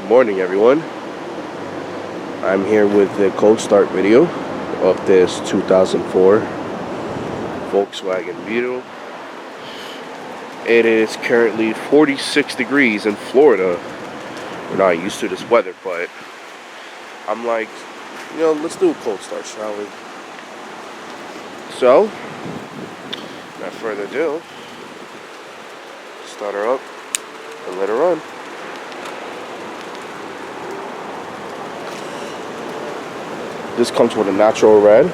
morning, everyone. I'm here with the cold start video of this 2004 Volkswagen Beetle. It is currently 46 degrees in Florida. We're not used to this weather, but I'm like, let's do a cold start, shall we? So, without further ado, start her up and let her run. This comes with a natural red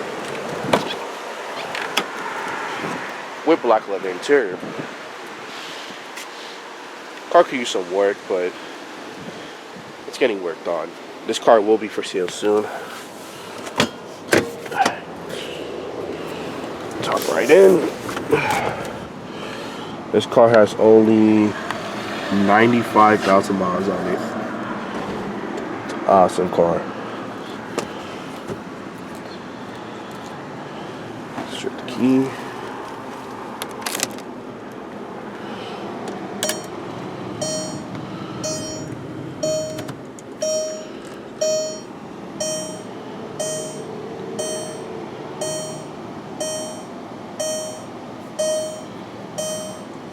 with black leather interior. Car could use some work, but it's getting worked on. This car will be for sale soon. Tuck right in. This car has only 95,000 miles on it. It's an awesome car. Strip the key.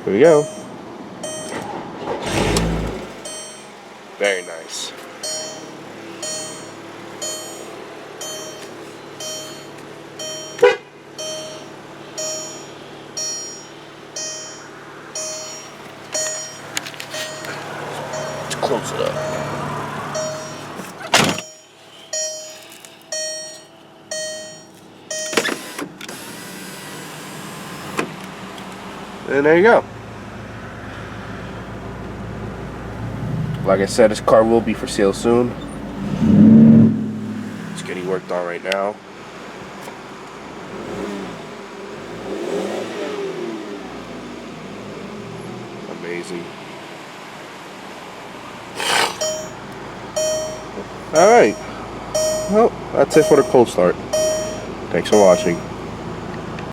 Here we go. Very nice. Let's close it up. And there you go. Like I said, this car will be for sale soon. It's getting worked on right now. Amazing. Alright. Well, that's it for the cold start. Thanks for watching.